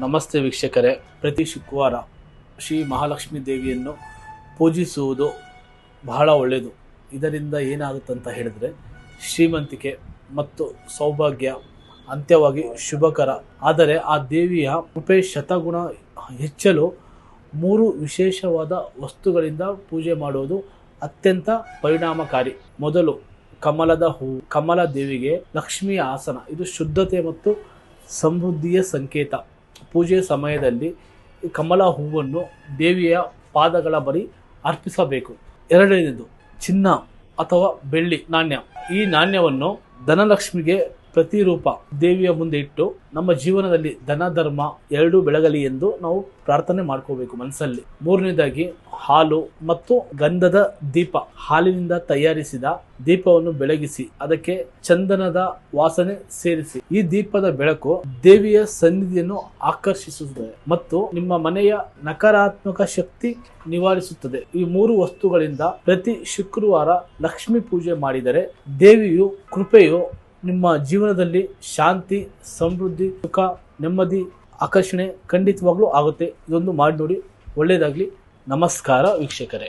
ನಮಸ್ತೆ ವೀಕ್ಷಕರೇ, ಪ್ರತಿ ಶುಕ್ರವಾರ ಶ್ರೀ ಮಹಾಲಕ್ಷ್ಮೀ ದೇವಿಯನ್ನು ಪೂಜಿಸುವುದು ಬಹಳ ಒಳ್ಳೆಯದು. ಇದರಿಂದ ಏನಾಗುತ್ತಂತ ಹೇಳಿದ್ರೆ ಶ್ರೀಮಂತಿಕೆ ಮತ್ತು ಸೌಭಾಗ್ಯ ಅಂತ್ಯವಾಗಿ ಶುಭಕರ. ಆದರೆ ಆ ದೇವಿಯ ಕೃಪೆ ಶತಗುಣ ಹೆಚ್ಚಲು 3 ವಿಶೇಷವಾದ ವಸ್ತುಗಳಿಂದ ಪೂಜೆ ಮಾಡುವುದು ಅತ್ಯಂತ ಪರಿಣಾಮಕಾರಿ. ಮೊದಲು ಕಮಲದ ಹೂವು. ಕಮಲ ದೇವಿಗೆ ಲಕ್ಷ್ಮಿಯ ಆಸನ. ಇದು ಶುದ್ಧತೆ ಮತ್ತು ಸಮೃದ್ಧಿಯ ಸಂಕೇತ. ಪೂಜೆ ಸಮಯದಲ್ಲಿ ಕಮಲ ಹೂವನ್ನು ದೇವಿಯ ಪಾದಗಳ ಬಳಿ ಅರ್ಪಿಸಬೇಕು. ಎರಡನೇದು ಚಿನ್ನ ಅಥವಾ ಬೆಳ್ಳಿ ನಾಣ್ಯ. ಈ ನಾಣ್ಯವನ್ನು ಧನಲಕ್ಷ್ಮಿಗೆ ಪ್ರತಿರೂಪ ದೇವಿಯ ಮುಂದೆ ಇಟ್ಟು ನಮ್ಮ ಜೀವನದಲ್ಲಿ ಧನ ಧರ್ಮ ಎರಡೂ ಬೆಳಗಲಿ ಎಂದು ನಾವು ಪ್ರಾರ್ಥನೆ ಮಾಡ್ಕೋಬೇಕು ಮನಸ್ಸಲ್ಲಿ. ಮೂರನೇದಾಗಿ ಹಾಲು ಮತ್ತು ಗಂಧದ ದೀಪ. ಹಾಲಿನಿಂದ ತಯಾರಿಸಿದ ದೀಪವನ್ನು ಬೆಳಗಿಸಿ ಅದಕ್ಕೆ ಚಂದನದ ವಾಸನೆ ಸೇರಿಸಿ. ಈ ದೀಪದ ಬೆಳಕು ದೇವಿಯ ಸನ್ನಿಧಿಯನ್ನು ಆಕರ್ಷಿಸುತ್ತದೆ ಮತ್ತು ನಿಮ್ಮ ಮನೆಯ ನಕಾರಾತ್ಮಕ ಶಕ್ತಿ ನಿವಾರಿಸುತ್ತದೆ. ಈ 3 ವಸ್ತುಗಳಿಂದ ಪ್ರತಿ ಶುಕ್ರವಾರ ಲಕ್ಷ್ಮಿ ಪೂಜೆ ಮಾಡಿದರೆ ದೇವಿಯು ಕೃಪೆಯು ನಿಮ್ಮ ಜೀವನದಲ್ಲಿ ಶಾಂತಿ, ಸಮೃದ್ಧಿ, ಸುಖ, ನೆಮ್ಮದಿ, ಆಕರ್ಷಣೆ ಖಂಡಿತವಾಗ್ಲೂ ಆಗುತ್ತೆ. ಇದೊಂದು ಮಾಡಿ ನೋಡಿ. ಒಳ್ಳೆಯದಾಗಲಿ. ನಮಸ್ಕಾರ ವೀಕ್ಷಕರೇ.